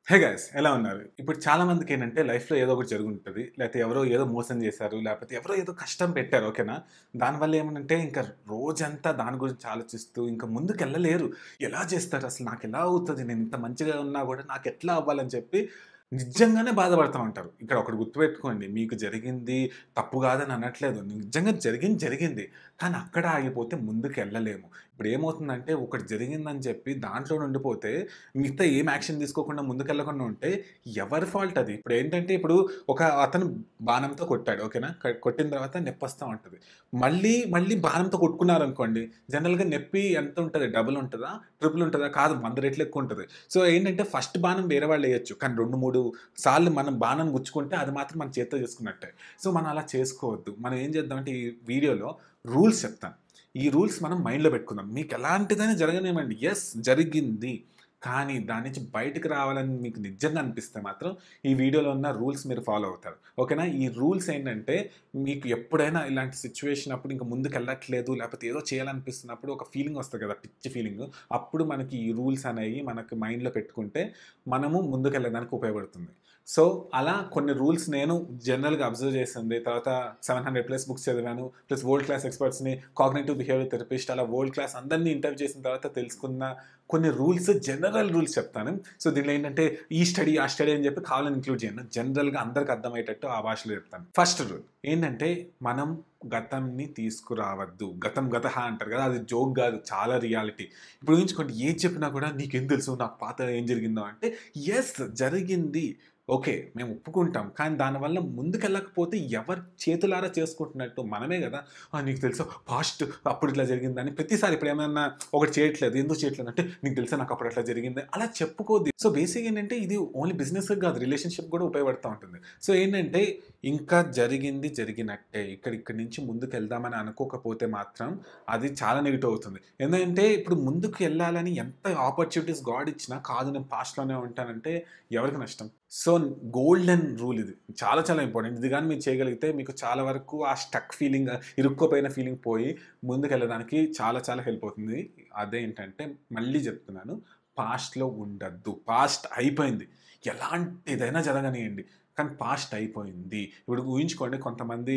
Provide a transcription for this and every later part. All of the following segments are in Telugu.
హే గైస్ ఎలా ఉన్నారు? ఇప్పుడు చాలా మందికేంటంటే లైఫ్‌లో ఏదో ఒకటి జరుగుంటది. లేతే ఎవరో ఏదో మోసం చేశారు. లేపోతే ఎవరో ఏదో కష్టం పెట్టారు. ఓకేనా? దానివల్ల ఏమనంటే ఇంకా రోజంతా దాని గురించి ఆలోచిస్తూ ఇంకా ముందుకెళ్ళలేరు. ఎలా చేస్తారు? అసలు నాకెలా అవుతది? నేను ఇంత మంచిగా ఉన్నా గూడా నాకెట్లా అవ్వాలని చెప్పి నిజంగానే బాధపడతా ఉంటారు. ఇక్కడ ఒకటి గుర్తుపెట్టుకోండి. మీకు జరిగింది తప్పు కాదని అనట్లేదు. నిజంగా జరిగింది జరిగింది. కానీ అక్కడ ఆగిపోతే ముందుకెళ్ళలేము. ఇప్పుడేమవుతుందంటే ఒకటి జరిగిందని చెప్పి దాంట్లోనే ఉండిపోతే మిగతా ఏం యాక్షన్ తీసుకోకుండా ముందుకెళ్ళకుండా ఉంటే ఎవరి ఫాల్ట్ అది? ఇప్పుడు ఒక అతను బాణంతో కొట్టాడు. ఓకేనా? కొట్టిన తర్వాత నొప్పొస్తా ఉంటది. మళ్ళీ బాణంతో కొట్టుకున్నారనుకోండి, జనరల్‌గా నొప్పి ఎంత ఉంటది? డబుల్ ఉంటదా? ట్రిపుల్ ఉంటదా? కాదు 100 రెట్లు ఎక్కువుంటది. సో, ఏంటంటే ఫస్ట్ బాణం వేరే వాళ్ళెయొచ్చు. కానీ 2, 3 సార్లు మనం బాణం గుచ్చుకుంటే అది మాత్రం మన చేత్తో చేసుకున్నట్టే. సో, మనం అలా చేసుకోవద్దు. మనం ఏం చేద్దామంటే ఈ వీడియోలో రూల్స్ చెప్తాను. ఈ రూల్స్ మనం మైండ్‌లో పెట్టుకుందాం. మీకెలాంటిదైనా జరగనివ్వండి. యెస్ జరిగింది. కానీ దాని నుంచి బయటకి రావాలని మీకు నిజంగా అనిపిస్తే మాత్రం ఈ వీడియోలో ఉన్న రూల్స్ మీరు ఫాలో అవుతారు. ఓకేనా? ఈ రూల్స్ ఏంటంటే మీకు ఎప్పుడైనా ఇలాంటి సిట్యుయేషన్ అప్పుడు ఇంక ముందుకెళ్ళట్లేదు లేకపోతే ఏదో చేయాలనిపిస్తున్నప్పుడు ఒక ఫీలింగ్ వస్తది కదా! పిచ్చి ఫీలింగు. అప్పుడు మనకి ఈ రూల్స్ అనేవి మనకు మైండ్‌లో పెట్టుకుంటే మనము ముందుకెళ్ళడానికి ఉపయోగపడుతుంది. సో, అలా కొన్ని రూల్స్ నేను జనరల్‌గా అబ్జర్వ్ చేసింది. తర్వాత 700 ప్లస్ బుక్స్ చదివాను. ప్లస్ వరల్డ్ క్లాస్ ఎక్స్‌పర్ట్స్‌ని, కాగ్నిటివ్ బిహేవియర్ థెరపిస్ట్ అలా వరల్డ్ క్లాస్ అందరిని ఇంటర్వ్యూ చేసిన తర్వాత తెలుసుకున్న కొన్ని రూల్స్ జనరల్ రూల్స్ చెప్తాను. సో, దీంట్లో ఏంటంటే ఈ స్టడీ, ఆ స్టడీ అని చెప్పి కావాలని ఇంక్లూడ్ చేయను. జనరల్‌గా అందరికి అర్థమయ్యేటట్టు ఆ భాషలో చెప్తాను. ఫస్ట్ రూల్ ఏంటంటే మనం గతంని తీసుకురావద్దు. గతం గతః అంటారు కదా! అది జోక్ గాదు. చాలా రియాలిటీ. ఇప్పుడు ఊహించుకోండి ఏది చెప్పినా కూడా నీకేం తెలుసు నాకు పాత ఏం జరిగిందో అంటే యెస్ జరిగింది. ఓకే. మేము ఒప్పుకుంటాం. కానీ దానివల్ల ముందుకెళ్ళకపోతే ఎవరు చేతులారా చేసుకుంటున్నట్టు మనమే గదా! నీకు తెలుసా పాస్ట్ అప్పుడు ఇట్లా జరిగిందని ప్రతిసారి ఇప్పుడేమన్నా ఒకటి చేయట్లేదు. ఎందుకు చేయట్లేదు అంటే నీకు తెలుసా నాకు అప్పుడు అట్లా జరిగింది. అలా చెప్పుకోద్ది. సో, బేసిక్‌గా ఏంటంటే ఇది ఓన్లీ బిజినెస్‌కి గాదు రిలేషన్‌షిప్ గూడా ఉపయోగపడతా ఉంటుంది. సో, ఏంటంటే ఇంకా జరిగింది జరిగినట్టే. ఇక్కడి నుంచి ముందుకెళ్దామని అనుకోకపోతే మాత్రం అది చాలా నెగెటివ్ అవుతుంది. ఎందుకంటే ఇప్పుడు ముందుకు ఎళ్ళాలని ఎంత ఆపర్చునిటీస్ గాడ్ ఇచ్చినా కాదు నేను పాస్ట్‌లోనే ఉంటానంటే ఎవరికి నష్టం? సో, గోల్డెన్ రూల్ ఇది. చాలా చాలా ఇంపార్టెంట్. ఇది గాని మీరు చేయగలిగితే మీకు చాలా వరకు ఆ స్టక్ ఫీలింగ్, ఇరుక్కుపోయిన ఫీలింగ్ పోయి ముందుకెళ్ళడానికి చాలా చాలా హెల్ప్ అవుతుంది. అదేంటంటే మళ్ళీ చెప్తున్నాను. పాస్ట్‌లో ఉండద్దు. పాస్ట్ అయిపోయింది. ఎలాంటిదైనా జరగనియండి. కానీ పాస్ట్ అయిపోయింది. ఇప్పుడు ఊహించుకోండి కొంతమంది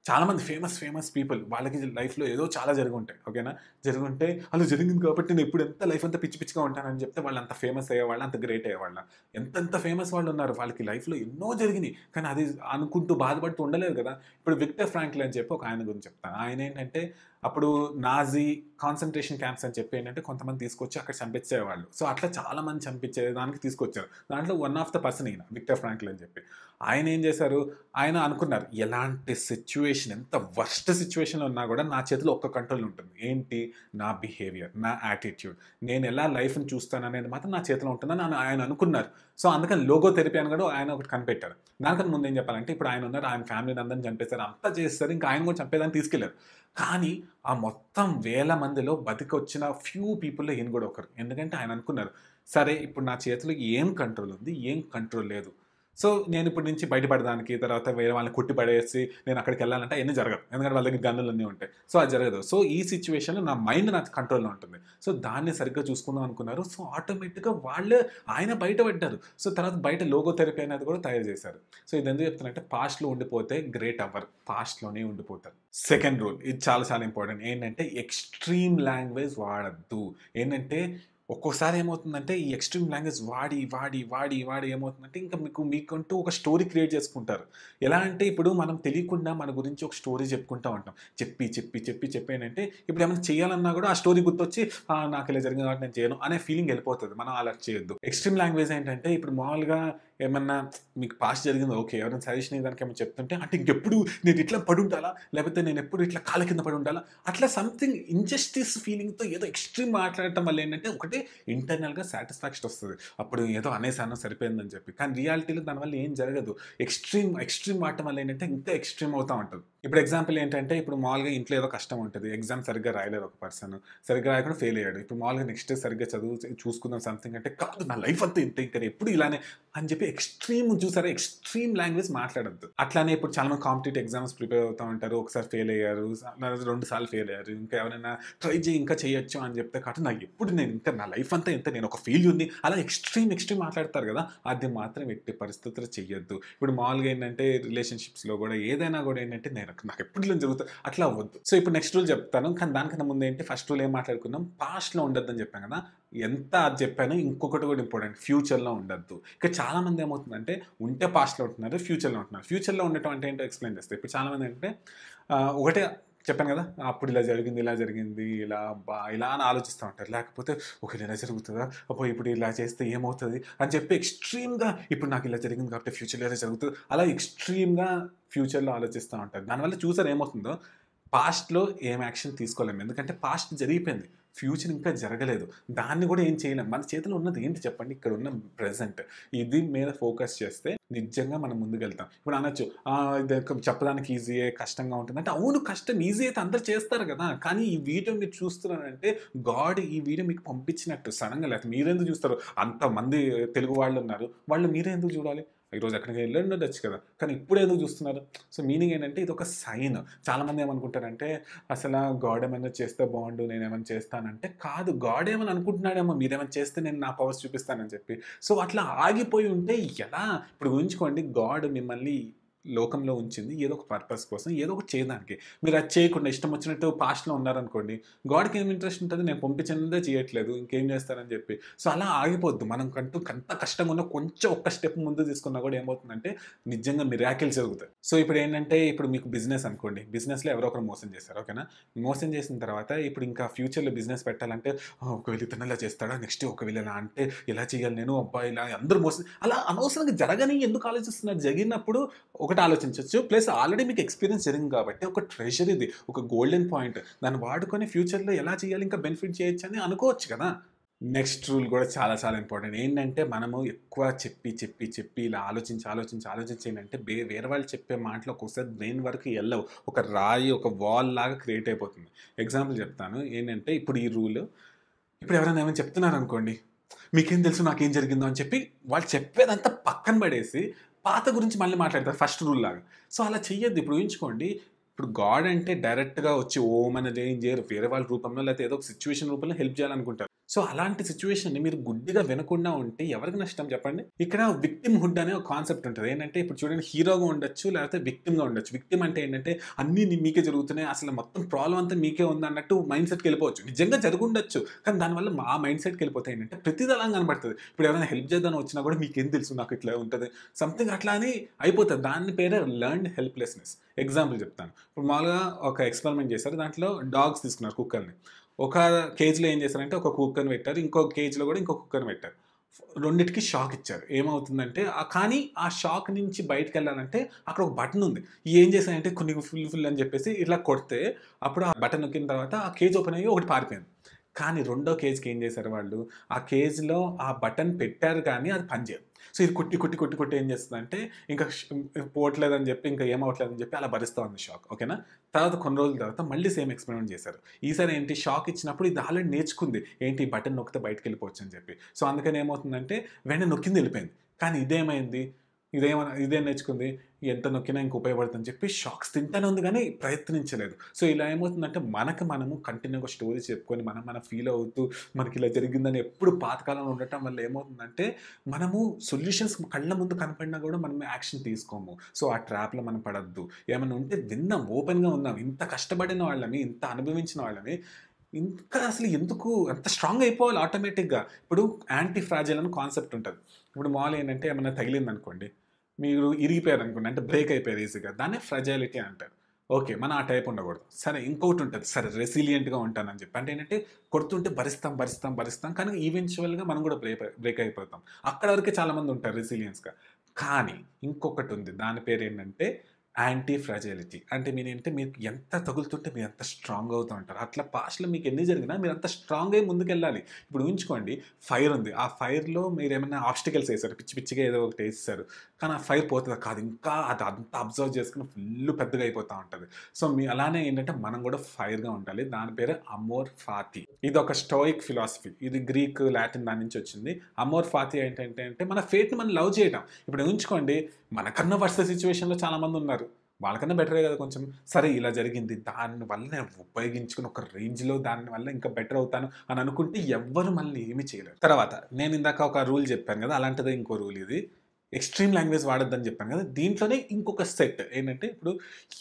చాలామంది ఫేమస్ పీపుల్ వాళ్ళకి లైఫ్‌లో ఏదో చాలా జరిగుంటాయి. ఓకేనా? జరిగుంటే అలా జరిగింది కాబట్టి నేను ఎప్పుడు ఎంత లైఫ్ అంతా పిచ్చి పిచ్చిగా ఉంటానని చెప్తే వాళ్ళు అంత ఫేమస్ అయ్యేవాళ్ళా? అంత గ్రేట్ అయ్యేవాళ్ళా? ఎంతెంత ఫేమస్ వాళ్ళున్నారు. వాళ్ళకి లైఫ్‌లో ఎన్నో జరిగినియి. కానీ అది అనుకుంటూ బాధపడుతూ ఉండలేదు కదా! ఇప్పుడు విక్టర్ ఫ్రాంక్లిన్ అని చెప్పి ఒక ఆయన గురించి చెప్తాను. ఆయనేంటంటే అప్పుడు నాజీ కాన్సంట్రేషన్ క్యాంప్స్ అని చెప్పి ఏంటంటే కొంతమంది తీసుకొచ్చి అక్కడ చంపించేవాళ్ళు. సో, అట్లా చాలా మంది చంపించేదానికి తీసుకొచ్చారు. దాంట్లో వన్ ఆఫ్ ద పర్సన్ ఈయన విక్టర్ ఫ్రాంక్లిన్ అని చెప్పి. ఆయన ఏం చేశారు? ఆయన అనుకున్నారు ఎలాంటి సిట్యుయేషన్ ఎంత వర్స్ట్ సిట్యుయేషన్‌లో ఉన్నా కూడా నా చేతిలో ఒక్క కంట్రోల్ ఉంటుంది. ఏంటి? నా బిహేవియర్, నా యాటిట్యూడ్. నేను ఎలా లైఫ్‌ని చూస్తాననేది మాత్రం నా చేతిలో ఉంటుందని ఆయన అనుకున్నారు. సో, అందుకని లోగో థెరపీ అని కూడా ఆయన ఒకటి కనిపెట్టారు. దానికన్నా ముందు ఏం చెప్పాలంటే ఇప్పుడు ఆయన ఉన్నారు. ఆయన ఫ్యామిలీని అందరిని చంపేసారు. అంతా చేసేసారు. ఇంకా ఆయన కూడా చంపేదానికి తీసుకెళ్లారు. కానీ ఆ మొత్తం వేల మందిలో బతికొచ్చిన ఫ్యూ పీపుల్‌లో ఈయన కూడా ఒకరు. ఎందుకంటే ఆయన అనుకున్నారు. సరే ఇప్పుడు నా చేతిలో ఏం కంట్రోల్ ఉంది? ఏం కంట్రోల్ లేదు. సో, నేనిప్పటి నుంచి బయటపడడానికి, తర్వాత వేరే వాళ్ళని కొట్టి పడేసి నేనక్కడికెళ్ళాలంటే అయన్నీ జరగవు. ఎందుకంటే వాళ్ళ దగ్గర గన్నులన్నీ ఉంటాయి. సో, అది జరగదు. సో, ఈ సిట్యుయేషన్‌లో నా మైండ్ నా కంట్రోల్‌లో ఉంటుంది. సో, దాన్ని సరిగ్గా చూసుకుందాం అనుకున్నారు. సో, ఆటోమేటిక్‌గా వాళ్ళే ఆయన బయటపడ్డారు. సో, తర్వాత బయట లోగో థెరపీ అనేది కూడా తయారు చేశారు. సో, ఇదెందుకు చెప్తున్నానంటే పాస్ట్‌లో ఉండిపోతే గ్రేట్ అవ్వరు. పాస్ట్‌లోనే ఉండిపోతారు. సెకండ్ రూల్ ఇది చాలా చాలా ఇంపార్టెంట్. ఏంటంటే ఎక్స్‌ట్రీమ్ లాంగ్వేజ్ వాడొద్దు. ఏంటంటే ఒక్కోసారి ఏమవుతుందంటే ఈ ఎక్స్‌ట్రీమ్ లాంగ్వేజ్ వాడి ఏమవుతుందంటే ఇంకా మీకంటూ ఒక స్టోరీ క్రియేట్ చేసుకుంటారు. ఎలా అంటే ఇప్పుడు మనం తెలియకుండా మన గురించి ఒక స్టోరీ చెప్పుకుంటా ఉంటాం. చెప్పి ఏంటంటే ఇప్పుడు ఏమైనా చేయాలన్నా కూడా ఆ స్టోరీ గుర్తొచ్చి నాకు ఇలా జరిగింది కాబట్టి నేను చేయను అనే ఫీలింగ్ వెళ్ళిపోతది. మనం అలా చేయొద్దు. ఎక్స్‌ట్రీమ్ లాంగ్వేజ్ ఏంటంటే ఇప్పుడు మామూలుగా ఏమన్నా మీకు పాస్ట్ జరిగింది ఓకే. ఎవరైనా సజెషన్ ఇవ్వడానికి ఏమైనా చెప్తుంటే అంటే ఇంకెప్పుడు నేను ఇట్లా పడుండాలా? లేకపోతే నేనెప్పుడు ఇట్లా కాళ్ళ కింద పడుండాలా? అట్లా సంథింగ్ ఇంజస్టిస్ ఫీలింగ్‌తో ఏదో ఎక్స్‌ట్రీమ్ మాట్లాడటం వల్ల ఏంటంటే ఒకటి ఇంటర్నల్‌గా సాటిస్ఫాక్షన్ వస్తది. అప్పుడు ఏదో అనేసాను సరిపోయిందని చెప్పి. కానీ రియాలిటీలో దానివల్ల ఏం జరగదు. ఎక్స్‌ట్రీమ్ వాడటం వల్ల ఏంటంటే ఇంకా ఎక్స్‌ట్రీమ్ అవుతా ఉంటది. ఇప్పుడు ఎగ్జాంపుల్ ఏంటంటే ఇప్పుడు మామూలుగా ఇంట్లో ఏదో కష్టం ఉంటది. ఎగ్జామ్ సరిగ్గా రాయలేరు ఒక పర్సన్. సరిగ్గా రాయకుండా ఫెయిల్ అయ్యాడు. ఇప్పుడు మామూలుగా నెక్స్ట్ డే సరిగ్గా చదువు చూసుకుందాం సంథింగ్ అంటే కాదు నా లైఫ్ అంతా ఇంతే ఇంక ఎప్పుడు ఇలానే అని చెప్పి ఎక్స్‌ట్రీమ్ చూసారా? ఎక్స్‌ట్రీమ్ లాంగ్వేజ్ మాట్లాడొద్దు. అట్లానే ఇప్పుడు చాలా మంది కాంపిటీటివ్ ఎగ్జామ్స్ ప్రిపేర్ అవుతా ఉంటారు. ఒకసారి ఫెయిల్ అయ్యారు. 2 సార్లు ఫెయిల్ అయ్యారు. ఇంకా ఎవరైనా ట్రై చెయ్యి ఇంకా చేయొచ్చు అని చెప్తే నేను ఇంకా నా లైఫ్ అంతా ఇంతే, నేను ఒక ఫెయిల్యూర్‌ని అలా ఎక్స్‌ట్రీమ్ మాట్లాడతారు కదా! అది మాత్రం ఎట్టి పరిస్థితుల్లో చెయ్యొద్దు. ఇప్పుడు మామూలుగా ఏంటంటే రిలేషన్‌షిప్స్‌లో కూడా ఏదైనా కూడా ఏంటంటే నాకు ఎప్పుడు ఇలా జరుగుతది అట్లా అవ్వద్దు. సో ఇప్పుడు నెక్స్ట్ రూల్ చెప్తాను. కానీ దానికన్నా ముందు ఏంటి ఫస్ట్ రూల్ ఏం మాట్లాడుకున్నాం? పాస్ట్‌లో ఉండొద్దని చెప్పాం కదా! ఎంత అది చెప్పానో ఇంకొకటి కూడా ఇంపార్టెంట్. ఫ్యూచర్‌లో ఉండొద్దు. ఇక చాలామంది ఏమవుతుందంటే ఉంటే పాస్ట్‌లో ఉంటున్నారు. ఫ్యూచర్‌లో ఉంటున్నారు. ఫ్యూచర్‌లో ఉండటం అంటే ఏంటో ఎక్స్‌ప్లెయిన్ చేస్తా. ఇప్పుడు చాలామంది ఏంటంటే ఒకటే చెప్పాను కదా! అప్పుడు ఇలా జరిగింది, ఇలా అబ్బా! ఇలా అని ఆలోచిస్తా ఉంటారు. లేకపోతే ఒకవేళ ఇలా జరుగుతదా? అబ్బో! ఇప్పుడు ఇలా చేస్తే ఏమవుతది? అని చెప్పి ఎక్స్‌ట్రీమ్‌గా ఇప్పుడు నాకు ఇలా జరిగింది కాబట్టి ఫ్యూచర్‌లో ఇలా జరుగుతది. అలా ఎక్స్‌ట్రీమ్‌గా ఫ్యూచర్‌లో ఆలోచిస్తా ఉంటారు. దానివల్ల చూసారా ఏమవుతుందో? పాస్ట్‌లో ఏం యాక్షన్ తీసుకోలేము. ఎందుకంటే పాస్ట్ జరిగిపోయింది. ఫ్యూచర్ ఇంకా జరగలేదు. దాన్ని కూడా ఏం చేయలేం. మన చేతిలో ఉన్నది ఏంటి చెప్పండి? ఇక్కడున్న ప్రెజెంట్. ఇది మీద ఫోకస్ చేస్తే నిజంగా మనం ముందుకెళ్తాం. ఇప్పుడు అనొచ్చు ఇది చెప్పడానికి ఈజీయే, కష్టంగా ఉంటుంది. అంటే అవును కష్టం. ఈజీ అయితే అందరూ చేస్తారు కదా! కానీ ఈ వీడియో మీరు చూస్తున్నారంటే గాడ్ ఈ వీడియో మీకు పంపించినట్టు సడెన్‌గా. లేకపోతే మీరెందుకు చూస్తారు? అంతమంది తెలుగు వాళ్ళున్నారు. వాళ్ళు మీరే ఎందుకు చూడాలి? ఈరోజు ఎక్కడికైనా ఎళ్లి ఉండొచ్చు కదా! కానీ ఇప్పుడే ఎందుకు చూస్తున్నారు? సో, మీనింగ్ ఏంటంటే ఇదొక సైన్. చాలామంది ఏమనుకుంటారంటే అసల గాడ్ ఏమన్నా చేస్తే బావుండు, నేనేమన్నా చేస్తానంటే కాదు. గాడ్ ఏమని అనుకుంటున్నాడేమో మీరేమైనా చేస్తే నేను నా పవర్స్ చూపిస్తానని చెప్పి. సో, అట్లా ఆగిపోయి ఉంటే ఎలా? ఇప్పుడు ఊహించుకోండి గాడ్ మిమ్మల్ని లోకంలో ఉంచింది ఏదో ఒక పర్పస్ కోసం, ఏదో ఒకటి చేయడానికి. మీరు అది చేయకుండా ఇష్టం వచ్చినట్టు పాస్ట్‌లో ఉన్నారనుకోండి, గాడ్‌కి ఏం ఇంట్రెస్ట్ ఉంటది? నేను పంపించిందే చేయట్లేదు. ఇంకేం చేస్తారని చెప్పి. సో, అలా ఆగిపోద్దు. మనకంటూ ఎంత కష్టంగా ఉన్నా కొంచెం ఒక్క స్టెప్ ముందు తీసుకున్నా కూడా ఏమవుతుందంటే నిజంగా మిరాకిల్స్ జరుగుతాయి. సో, ఇప్పుడేంటంటే ఇప్పుడు మీకు బిజినెస్ అనుకోండి. బిజినెస్‌లో ఎవరో ఒకరు మోసం చేశారు. ఓకేనా? మోసం చేసిన తర్వాత ఇప్పుడు ఇంకా ఫ్యూచర్‌లో బిజినెస్ పెట్టాలంటే ఒకవేళ ఇతను ఇలా చేస్తాడా? నెక్స్ట్ ఒకవేళ ఇలా అంటే ఎలా చేయాలి నేను? అబ్బా! ఇలా అందరూ మోసం అలా అనవసరంగా జరగని ఎందుకు ఆలోచిస్తున్నారు? జరిగినప్పుడు ఒకటి ఆలోచించొచ్చు. ప్లస్ ఆల్రెడీ మీకు ఎక్స్‌పీరియన్స్ జరిగింది కాబట్టి ఒక ట్రెషర్ ఇది. ఒక గోల్డెన్ పాయింట్. దాన్ని వాడుకొని ఫ్యూచర్‌లో ఎలా చేయాలి ఇంకా బెనిఫిట్ చేయొచ్చని అనుకోవచ్చు కదా! నెక్స్ట్ రూల్ కూడా చాలా ఇంపార్టెంట్. ఏంటంటే మనము ఎక్కువ చెప్పి ఇలా ఆలోచించి ఏంటంటే వేరే వాళ్ళు చెప్పే మాటలు ఒక్కొక్కసారి బ్రెయిన్ వరకు ఎల్లవు. ఒక రాయి, ఒక వాల్ లాగా క్రియేట్ అయిపోతుంది. ఎగ్జాంపుల్ చెప్తాను. ఏంటంటే ఇప్పుడు ఈ రూల్ ఇప్పుడు ఎవరైనా ఏమైనా చెప్తున్నారనుకోండి. మీకేం తెలుసు నాకేం జరిగిందో అని చెప్పి వాళ్ళు చెప్పేదంతా పక్కన పడేసి పాత గురించి మళ్ళీ మాట్లాడతారు ఫస్ట్ రూల్ లాగా. సో, అలా చెయ్యొద్దు. ఇప్పుడు ఊహించుకోండి. ఇప్పుడు గాడ్ అంటే డైరెక్ట్‌గా వచ్చి ఓం అనేది ఏం చేయరు. వేరే వాళ్ళ రూపంలో లేకపోతే ఏదో ఒక సిట్యుయేషన్ రూపంలో హెల్ప్ చేయాలనుకుంటారు. సో, అలాంటి సిట్యుయేషన్‌ని మీరు గుడ్డిగా వినకుండా ఉంటే ఎవరికి నష్టం చెప్పండి? ఇక్కడ విక్టిమ్‌హుడ్ అనే ఒక కాన్సెప్ట్ ఉంటది. ఏంటంటే ఇప్పుడు చూడండి హీరోగా ఉండొచ్చు, లేకపోతే విక్టిమ్‌గా ఉండొచ్చు. విక్టిమ్ అంటే ఏంటంటే అన్నీ మీకే జరుగుతున్నాయి. అసలు మొత్తం ప్రాబ్లమ్ అంతా మీకే ఉందన్నట్టు మైండ్ సెట్‌కెళ్ళిపోవచ్చు. నిజంగా జరుగుండొచ్చు. కానీ దానివల్ల ఆ మైండ్ సెట్‌కెళ్ళిపోతే ఏంటంటే ప్రతిది అలా కనపడుతది. ఇప్పుడు ఎవరైనా హెల్ప్ చేద్దామని వచ్చినా కూడా మీకేం తెలుసు నాకు ఇట్లా ఉంటది. సంథింగ్ అట్లా అని అయిపోతది. దాని పేరే లెర్న్డ్ హెల్ప్‌లెస్‌నెస్. ఎగ్జాంపుల్ చెప్తాను. ఇప్పుడు మామూలుగా ఒక ఎక్స్‌పెరిమెంట్ చేశారు. దాంట్లో డాగ్స్ తీసుకున్నారు కుక్కల్ని. ఒక కేజ్‌లో ఏం చేశారంటే ఒక కుక్కని పెట్టారు. ఇంకో కేజ్‌లో కూడా ఇంకో కుక్కని పెట్టారు. రెండిటికి షాక్ ఇచ్చారు. ఏమవుతుందంటే కానీ ఆ షాక్ నుంచి బయటికెళ్ళాలంటే అక్కడ ఒక బటన్ ఉంది. ఏం చేశాయంటే కొన్ని ఫుల్ అని చెప్పేసి ఇట్లా కొడితే అప్పుడు ఆ బటన్ నొక్కిన తర్వాత ఆ కేజ్ ఓపెన్ అయ్యి ఒకటి పారిపోయింది. కానీ రెండో కేజ్‌కి ఏం చేశారు వాళ్ళు? ఆ కేజ్‌లో ఆ బటన్ పెట్టారు కానీ అది పనిచేయదు. సో, ఇది కొట్టి ఏం చేస్తదంటే ఇంకా పోవట్లేదని చెప్పి ఇంకా ఏమవ్వట్లేదని చెప్పి అలా భరిస్తా ఉంది షాక్. ఓకేనా? తర్వాత కొన్ని రోజుల తర్వాత మళ్ళీ సేమ్ ఎక్స్‌పెరిమెంట్ చేశారు. ఈసారి ఏంటి షాక్ ఇచ్చినప్పుడు ఇది ఆల్రెడీ నేర్చుకుంది. ఏంటి బటన్ నొక్కితే బయటికెళ్ళిపోవచ్చు అని చెప్పి. సో, అందుకని ఏమవుతుందంటే వెంటనే నొక్కింది ఎళ్ళిపోయింది. కానీ ఇదేమైంది? ఇదేం నేర్చుకుంది? ఎంత నొక్కినా ఇంక ఉపయోగపడుతుందని చెప్పి షాక్స్ తింటానే ఉంది గానీ ప్రయత్నించలేదు. సో, ఇలా ఏమవుతుందంటే మనము కంటిన్యూ‌గా స్టోరీస్ చెప్పుకొని మనం ఫీల్ అవుతూ మనకిలా జరిగిందని ఎప్పుడు పాతకాలంలో ఉండటం వల్ల ఏమవుతుందంటే మనము సొల్యూషన్స్ కళ్ళ ముందు కనపడినా గూడా మనం యాక్షన్ తీసుకోము. సో, ఆ ట్రాప్‌లో మనం పడొద్దు. ఏమన్నా ఉంటే విందాం, ఓపెన్‌గా ఉందాం. ఇంత కష్టపడిన వాళ్ళని, ఇంత అనుభవించిన వాళ్ళని ఇంకా అసలు ఎందుకు అంత స్ట్రాంగ్ అయిపోవాలి ఆటోమేటిక్‌గా. ఇప్పుడు యాంటీ ఫ్రాజైల్ అని కాన్సెప్ట్ ఉంటది. ఇప్పుడు మామూలుగా ఏంటంటే ఏమన్నా తగిలిందనుకోండి, మీరు ఇరిగిపోయారనుకోండి, అంటే బ్రేక్ అయిపోయారు ఈజీగా. దాన్నే ఫ్రాజైలిటీ అంటారు. ఓకే. మనం ఆ టైప్ ఉండకూడదు. సరే ఇంకొకటుంటది. సరే రెసిలియంట్‌గా ఉంటానని చెప్పి. అంటే ఏంటంటే కొడుతుంటే భరిస్తాం. కానీ ఈవెన్చువల్‌గా మనం కూడా బ్రేక్ అయిపోతాం. అక్కడ వరకే చాలామంది ఉంటారు రెసిలియన్స్‌గా. కానీ ఇంకొకటుంది. దాని పేరేంటంటే యాంటీ ఫ్రాజైలిటీ అంటే మీరేంటే మీకు ఎంత తగులుతుంటే మీరు అంత స్ట్రాంగ్ అవుతూ ఉంటారు. అట్లా పాస్ట్‌లో మీకు ఎన్ని జరిగినా మీరు అంత స్ట్రాంగ్ అయ్యి ముందుకెళ్ళాలి. ఇప్పుడు ఊహించుకోండి ఫైర్ ఉంది. ఆ ఫైర్‌లో మీరేమన్నా ఆబ్స్టికల్స్ ఏసారు. పిచ్చి పిచ్చిగా ఏదో ఒకటి ఏసేసారు. కానీ ఆ ఫైర్ పోతదా? కాదు. ఇంకా అదంతా అబ్జర్వ్ చేసుకొని ఫుల్ పెద్దగా అయిపోతా ఉంటది. సో, అలానే ఏంటంటే మనం కూడా ఫైర్‌గా ఉండాలి. దాని పేరే అమోర్ ఫాతి. ఇదొక స్టోయిక్ ఫిలాసఫీ. ఇది గ్రీక్, లాటిన్ దాని నుంచి వచ్చింది. అమోర్ ఫాతి ఏంటంటే అంటే మన ఫేట్‌ని మనం లవ్ చేయటం. ఇప్పుడు ఊహించుకోండి మనకన్నా వర్స్ట్ సిట్యుయేషన్‌లో చాలామంది ఉన్నారు. వాళ్ళకన్నా బెటరే కదా కొంచెం. సరే ఇలా జరిగింది. దానివల్ల నేను ఉపయోగించుకొని ఒక రేంజ్‌లో దానివల్ల ఇంకా బెటర్ అవుతాను అని అనుకుంటే ఎవ్వరు మనల్ని ఏమి చేయలేరు. తర్వాత నేను ఇందాక ఒక రూల్ చెప్పాను కదా! అలాంటిదే ఇంకో రూల్ ఇది. ఎక్స్‌ట్రీమ్ లాంగ్వేజ్ వాడొద్దని చెప్పాను కదా! దీంట్లోనే ఇంకొక సెట్ ఏంటంటే ఇప్పుడు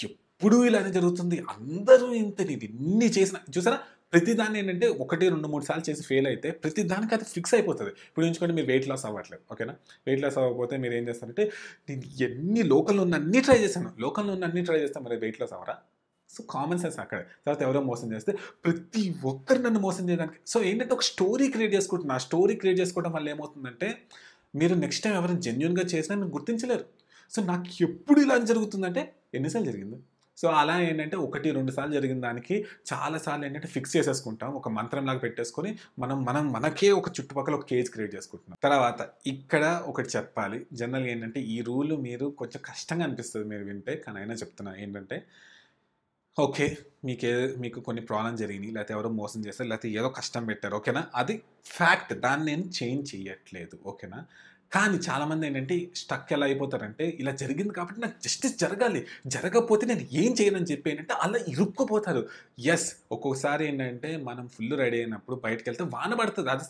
ఎప్పుడూ ఇలానే జరుగుతుంది. అందరూ ఇంతే నేను ఎన్ని చేసినా చూసారా? ప్రతిదాన్ని ఏంటంటే 1, 2, 3 సార్లు చేసి ఫెయిల్ అయితే ప్రతి దానికి అది ఫిక్స్ అయిపోతది. ఇప్పుడు ఊహించుకోండి మీరు వెయిట్ లాస్ అవ్వట్లేదు. ఓకేనా? వెయిట్ లాస్ అవ్వకపోతే మీరేం చేస్తారంటే నేను ఎన్ని లోకల్‌లో ఉన్న అన్నీ ట్రై చేశాను. లోకల్‌లో ఉన్న అన్నీ ట్రై చేస్తే మరి వెయిట్ లాస్ అవ్వరా? సో, కామన్ సెన్స్ అక్కడే. తర్వాత ఎవరో మోసం చేస్తే ప్రతి ఒక్కరు నన్ను మోసం చేయడానికి సో, ఏంటంటే ఒక స్టోరీ క్రియేట్ చేసుకుంటున్నా. ఆ స్టోరీ క్రియేట్ చేసుకోవడం వల్ల ఏమవుతుందంటే మీరు నెక్స్ట్ టైమ్ ఎవరైనా జెన్యూన్‌గా చేసినా మీరు గుర్తించలేరు. సో, నాకు ఎప్పుడు ఇలా జరుగుతుందంటే ఎన్ని సార్లు జరిగింది? సో, అలా ఏంటంటే 1, 2 సార్లు జరిగిన దానికి చాలా సార్లు ఏంటంటే ఫిక్స్ చేసేసుకుంటాం. ఒక మంత్రంలాగా పెట్టేసుకొని మనం మనం మనకే ఒక చుట్టుపక్కల ఒక కేజ్ క్రియేట్ చేసుకుంటున్నాం. తర్వాత ఇక్కడ ఒకటి చెప్పాలి. జనరల్‌గా ఏంటంటే ఈ రూల్ మీరు కొంచెం కష్టంగా అనిపిస్తది మీరు వింటే. కానీ అయినా చెప్తున్నా ఏంటంటే ఓకే. మీకు కొన్ని ప్రాబ్లమ్స్ జరిగినియి. లేతే ఎవరో మోసం చేసారు. లేతే ఏదో కష్టం పెట్టారు. ఓకేనా? అది ఫ్యాక్ట్. దాన్ని నేను చేంజ్ చెయ్యట్లేదు. ఓకేనా? కానీ చాలామందేంటంటే స్టక్ ఎలా అయిపోతారంటే ఇలా జరిగింది కాబట్టి నాకు జస్టిస్ జరగాలి. జరగకపోతే నేను ఏం చేయనని చెప్పి ఏంటంటే అలా ఇరుక్కుపోతారు. యెస్. ఒక్కొక్కసారి ఏంటంటే మనం ఫుల్ రెడీ అయినప్పుడు బయటికెళ్తే వాన పడతది. అది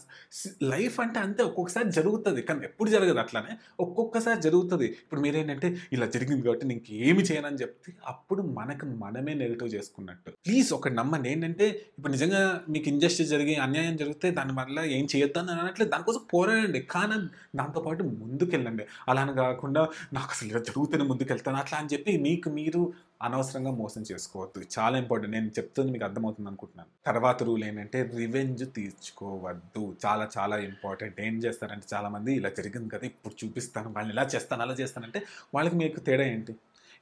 లైఫ్ అంటే అంతే ఒక్కొక్కసారి జరుగుతది. కానీ ఎప్పుడు జరగదు అట్లనే. ఒక్కొక్కసారి జరుగుతది. ఇప్పుడు మీరేంటంటే ఇలా జరిగింది కాబట్టి నేను ఇంకేమి చేయనని చెప్తే అప్పుడు మనకు మనమే నెగెటివ్ చేసుకున్నట్టు. ప్లీజ్ ఒకటి నమ్మండి. ఏంటంటే ఇప్పుడు నిజంగా మీకు ఇంజస్టిస్ జరిగి అన్యాయం జరిగితే దానివల్ల ఏం చేయొద్దని అనట్లేదు. దానికోసం పోరాడండి. కానీ దాంతో పాటు ముందుకెళ్ళండి. అలా అని కాకుండా నాకసలు ఇలా జరుగుతేనే ముందుకెళ్తాను అట్లా అని చెప్పి మీకు మీరు అనవసరంగా మోసం చేసుకోవద్దు. చాలా ఇంపార్టెంట్. నేను చెప్తుంది మీకు అర్థమవుతుంది అనుకుంటున్నాను. తర్వాత రూల్ ఏంటంటే రివెంజ్ తీర్చుకోవద్దు. చాలా చాలా ఇంపార్టెంట్. ఏం చేస్తారంటే చాలామంది ఇలా జరిగింది కదా! ఇప్పుడు చూపిస్తాను. వాళ్ళని ఇలా చేస్తాను, అలా చేస్తానంటే వాళ్ళకి మీకు తేడా ఏంటి?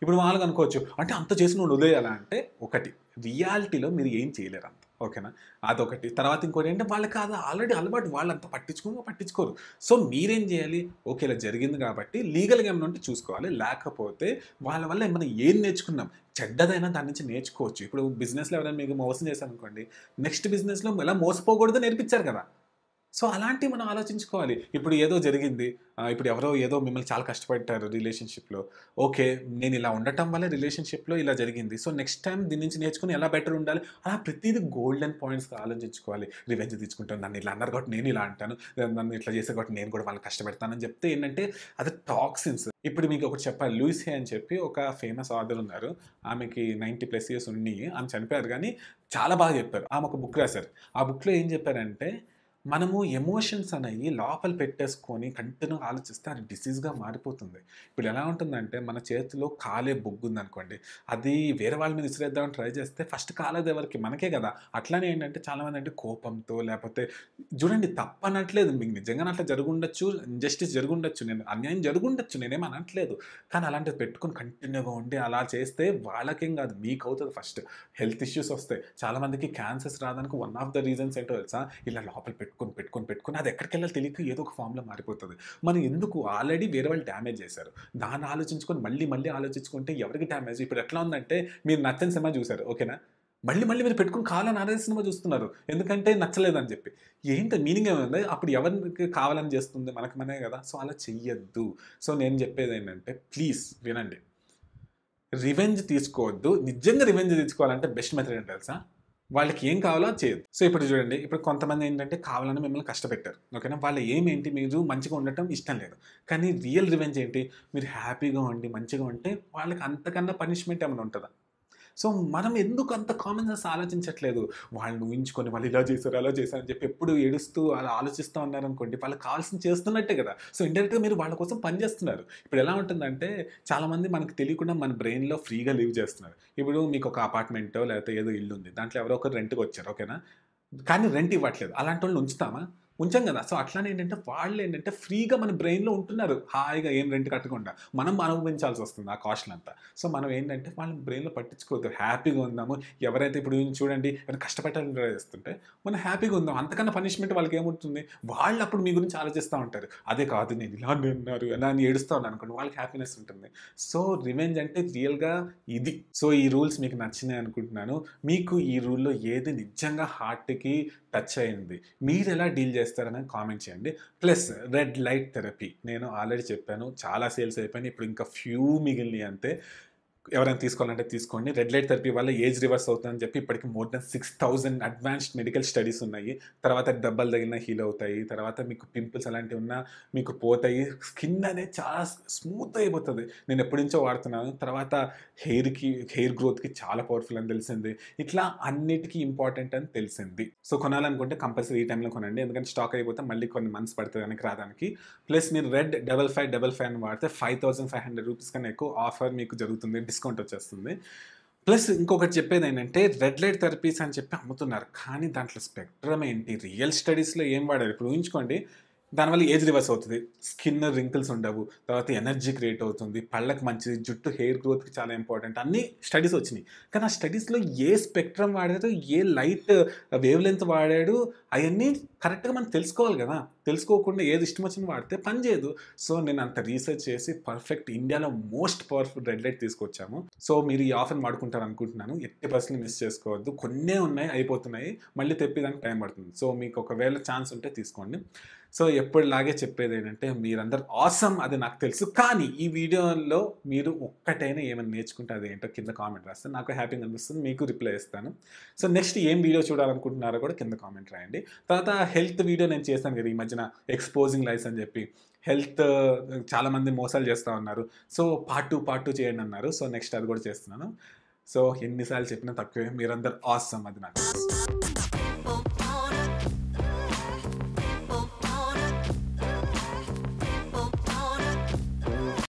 ఇప్పుడు వాళ్ళకి అనుకోవచ్చు అంటే అంత చేసి నువ్వు వదిలేయాలా అంటే ఒకటి రియాలిటీలో మీరు ఏం చేయలేరు అంత. ఓకేనా? అదొకటి. తర్వాత ఇంకోటి ఏంటంటే వాళ్ళకి అది ఆల్రెడీ అలవాటు. వాళ్ళంత పట్టించుకోరు. సో మీరేం చేయాలి? ఓకే. ఇలా జరిగింది కాబట్టి లీగల్‌గా ఏమైనా ఉంటే చూసుకోవాలి. లేకపోతే వాళ్ళ వల్ల మనం ఏం నేర్చుకున్నాం? చెడ్డదైనా దాని నుంచి నేర్చుకోవచ్చు. ఇప్పుడు బిజినెస్‌లో ఎవరైనా మీకు మోసం చేశారనుకోండి. నెక్స్ట్ బిజినెస్‌లో ఎలా మోసపోకూడదో నేర్పించారు కదా! సో, అలాంటివి మనం ఆలోచించుకోవాలి. ఇప్పుడు ఏదో జరిగింది. ఇప్పుడు ఎవరో ఏదో మిమ్మల్ని చాలా కష్టపెట్టారు రిలేషన్‌షిప్‌లో. ఓకే. నేనిలా ఉండటం వల్ల రిలేషన్‌షిప్‌లో ఇలా జరిగింది. సో, నెక్స్ట్ టైమ్ దీని నుంచి నేర్చుకొని ఎలా బెటర్ ఉండాలి. అలా ప్రతీది గోల్డెన్ పాయింట్స్‌గా ఆలోచించుకోవాలి. రివెంజ్ తీర్చుకుంటాను. నన్ను ఇలా అన్నారు కాబట్టి నేను ఇలా అంటాను. నన్ను ఇట్లా చేశారు కాబట్టి నేను కూడా వాళ్ళని కష్టపెడతానని చెప్తే ఏంటంటే అది టాక్సిన్స్. ఇప్పుడు మీకు ఒకటి చెప్పాలి. లూయిస్ హే అని చెప్పి ఒక ఫేమస్ ఆథర్ ఉన్నారు. ఆమెకి 90+ ఇయర్స్ ఉన్నాయి. ఆమె చనిపోయారు గానీ చాలా బాగా చెప్పారు. ఆమె ఒక బుక్ రాసారు. ఆ బుక్‌లో ఏం చెప్పారంటే మనము ఎమోషన్స్ అనేవి లోపల పెట్టేసుకొని కంటిన్యూగా ఆలోచిస్తే అది డిసీజ్‌గా మారిపోతుంది. ఇప్పుడు ఎలా ఉంటుందంటే మన చేతిలో కాలే బొగ్గుందనుకోండి. అది వేరే వాళ్ళ మీద విసిరేద్దామని ట్రై చేస్తే ఫస్ట్ కాలేది ఎవరికి? మనకే కదా! అట్లనే ఏంటంటే చాలామంది అంటే కోపంతో లేపోతే చూడండి తప్పనట్లేదు. మీకు నిజంగానే అట్లా జరుగుండొచ్చు. ఇన్‌జస్టిస్ జరుగుండొచ్చు. నేను అన్యాయం జరుగుండొచ్చు. నేనేమి అనట్లేదు. కానీ అలాంటివి పెట్టుకొని కంటిన్యూగా ఉండి అలా చేస్తే వాళ్ళకేం కాదు మీకవుతది ఫస్ట్. హెల్త్ ఇష్యూస్ వస్తాయి. చాలామందికి క్యాన్సర్స్ రావడానికి వన్ ఆఫ్ ద రీజన్స్ ఏంటో తెలుసా? ఇలా లోపల పెట్టుకొని అది ఎక్కడికెళ్ళాలో తెలియక ఏదో ఒక ఫామ్‌లో మారిపోతది. మనం ఎందుకు ఆల్రెడీ వేరే వాళ్ళు డ్యామేజ్ చేశారు. దాన్ని ఆలోచించుకొని మళ్ళీ ఆలోచించుకుంటే ఎవరికి డ్యామేజ్? ఇప్పుడు ఎట్లా ఉందంటే మీరు నచ్చని సినిమా చూసారు. ఓకేనా? మళ్ళీ మీరు పెట్టుకొని కావాలని అదే సినిమా చూస్తున్నారు. ఎందుకంటే నచ్చలేదని చెప్పి. ఏంటి మీనింగ్ ఏముంది? అప్పుడు ఎవరికి కావాలని చేస్తుంది? మనకు మనే కదా! సో, అలా చెయ్యొద్దు. సో, నేను చెప్పేదేంటంటే ప్లీజ్ వినండి. రివెంజ్ తీసుకోవద్దు. నిజంగా రివెంజ్ తీసుకోవాలంటే బెస్ట్ మెథడ్ ఏంటో తెలుసా? వాళ్ళకి ఏం కావాలో అది చేయొద్దు. సో, ఇప్పుడు చూడండి. ఇప్పుడు కొంతమంది ఏంటంటే కావాలని మిమ్మల్ని కష్టపెట్టారు. ఓకేనా? వాళ్ళ ఎయిమ్ ఏంటి? మీరు మంచిగా ఉండటం ఇష్టం లేదు. కానీ రియల్ రివెంజ్ ఏంటి? మీరు హ్యాపీగా ఉండి, మంచిగా ఉంటే వాళ్ళకి అంతకన్నా పనిష్మెంట్ ఏమైనా ఉంటదా? సో, మనం ఎందుకు అంత కామన్ సెన్స్ ఆలోచించట్లేదు? వాళ్ళని ఊహించుకొని వాళ్ళు ఇలా చేశారు, అలా చేశారు అని చెప్పి ఎప్పుడు ఏడుస్తూ అలా ఆలోచిస్తా ఉన్నారనుకోండి, వాళ్ళకి కావాల్సింది చేస్తున్నట్టే కదా! సో, ఇండైరెక్ట్‌గా మీరు వాళ్ళ కోసం పని చేస్తున్నారు. ఇప్పుడు ఎలా ఉంటుందంటే చాలామంది మనకు తెలియకుండా మన బ్రెయిన్‌లో ఫ్రీగా లివ్ చేస్తున్నారు. ఇప్పుడు మీకు ఒక అపార్ట్‌మెంటో లేకపోతే ఏదో ఇల్లు ఉంది. దాంట్లో ఎవరో ఒకరు రెంట్‌కొచ్చారు. ఓకేనా? కానీ రెంట్ ఇవ్వట్లేదు. అలాంటోళ్ళని ఉంచుతామా? ఉంచాం కదా. సో అట్లానే ఏంటంటే వాళ్ళు ఏంటంటే ఫ్రీగా మన బ్రెయిన్‌లో ఉంటున్నారు. హాయిగా ఏం రెంట్ కట్టకుండా. మనం అనుభవించాల్సి వస్తుంది ఆ కాస్ట్‌లంతా. సో మనం ఏంటంటే వాళ్ళని బ్రెయిన్‌లో పట్టించుకోవద్దు. హ్యాపీగా ఉందాము. ఎవరైతే ఇప్పుడు చూడండి ఎవరైనా కష్టపెట్టాలని ట్రై చేస్తుంటే మనం హ్యాపీగా ఉందాం. అంతకన్నా పనిష్మెంట్ వాళ్ళకి ఏముంటుంది? వాళ్ళు అప్పుడు మీ గురించి ఆలోచిస్తా ఉంటారు. అదే కాదు నేను ఇలా అన్నారు అలా అని ఏడుస్తా ఉన్నాను అనుకోండి. వాళ్ళకి హ్యాపీనెస్ ఉంటుంది. సో రివెంజ్ అంటే రియల్‌గా ఇది. సో ఈ రూల్స్ మీకు నచ్చినాయి అనుకుంటున్నాను. మీకు ఈ రూల్‌లో ఏది నిజంగా హార్ట్‌కి టచ్ అయింది? మీరెలా డీల్ చేస్తారని కామెంట్ చేయండి. ప్లస్ రెడ్ లైట్ థెరపీ నేను ఆల్రెడీ చెప్పాను. చాలా సేల్స్ అయిపోయినాయి. ఇప్పుడు ఇంకా ఫ్యూ మిగిలినయి అంతే. ఎవరైనా తీసుకోవాలంటే తీసుకోండి. రెడ్ లైట్ థెరపీ వల్ల ఏజ్ రివర్స్ అవుతుందని చెప్పి ఇప్పటికి more than 6000 advanced medical studies ఉన్నాయి. తర్వాత దెబ్బలు తగిలినా హీల్ అవుతాయి. తర్వాత మీకు పింపుల్స్ అలాంటివి ఉన్నా మీకు పోతాయి. స్కిన్ అనేది చాలా స్మూత్ అయిపోతుంది. నేను ఎప్పటి నుంచో వాడుతున్నాను. తర్వాత హెయిర్ గ్రోత్‌కి చాలా పవర్ఫుల్ అని తెలిసింది. ఇట్లా అన్నిటికీ ఇంపార్టెంట్ అని తెలిసింది. సో కొనాలనుకుంటే కంపల్సరీ ఈ టైంలో కొనండి. ఎందుకంటే స్టాక్ అయిపోతే మళ్ళీ కొన్ని మంత్స్ పడుతుంది వెనక్కి రావడానికి. ప్లస్ మీరు రెడ్ 5555 అని వాడితే 5500 రూపీస్ కన్నా ఎక్కువ ఆఫర్ మీకు జరుగుతుంది. డిస్కౌంట్ వచ్చేస్తుంది. ప్లస్ ఇంకొకటి చెప్పేది ఏంటంటే రెడ్ లైట్ థెరపీస్ అని చెప్పి అమ్ముతున్నారు. కానీ దాంట్లో స్పెక్ట్రమ్ ఏంటి? రియల్ స్టడీస్‌లో ఏం వాడారు? ఇప్పుడు ఊహించుకోండి. దానివల్ల ఏజ్ రివర్స్ అవుతది. స్కిన్ రింకిల్స్ ఉండవు. తర్వాత ఎనర్జీ క్రియేట్ అవుతుంది. పళ్ళకి మంచిది. జుట్టు హెయిర్ గ్రోత్‌కి చాలా ఇంపార్టెంట్. అన్నీ స్టడీస్ వచ్చినాయి. కానీ ఆ స్టడీస్‌లో ఏ స్పెక్ట్రమ్ వాడారు? ఏ లైట్ వేవ్ లెంత్ వాడాడు? అయన్నీ కరెక్ట్‌గా మనం తెలుసుకోవాలి గదా! తెలుసుకోకుండా ఏది ఇష్టం వచ్చింది వాడితే పని చేయదు. సో నేను అంత రీసెర్చ్ చేసి పర్ఫెక్ట్ ఇండియాలో మోస్ట్ పవర్ఫుల్ రెడ్ లైట్ తీసుకొచ్చాము. సో మీరు ఈ ఆఫర్‌ని వాడుకుంటారు అనుకుంటున్నాను. ఎట్టి పరిస్థితిలో మిస్ చేసుకోవద్దు. కొన్నే ఉన్నాయి అయిపోతున్నాయి. మళ్ళీ తెప్పేదానికి టైం పడుతుంది. సో మీకు ఒకవేళ ఛాన్స్ ఉంటే తీసుకోండి. సో ఎప్పటిలాగే చెప్పేది ఏంటంటే మీరందరూ ఆసమ్ అది నాకు తెలుసు. కానీ ఈ వీడియోలో మీరు ఒక్కటైనా ఏమైనా నేర్చుకుంటే అదేంటో కింద కామెంట్ రాస్తే నాకు హ్యాపీగా అనిపిస్తుంది. మీకు రిప్లై ఇస్తాను. సో నెక్స్ట్ ఏం వీడియో చూడాలనుకుంటున్నారో కూడా కింద కామెంట్ రాయండి. తర్వాత హెల్త్ వీడియో నేను చేశాను కదా ఈ మధ్యన ఎక్స్పోజింగ్ లైఫ్ అని చెప్పి. హెల్త్ చాలామంది మోసాలు చేస్తూ ఉన్నారు. సో పార్ట్ 2 చేయండి అన్నారు. సో నెక్స్ట్ అది కూడా చేస్తున్నాను. సో ఎన్నిసార్లు చెప్పినా తక్కువే. మీరందరూ ఆసమ్ అది నాకు తెలుసు.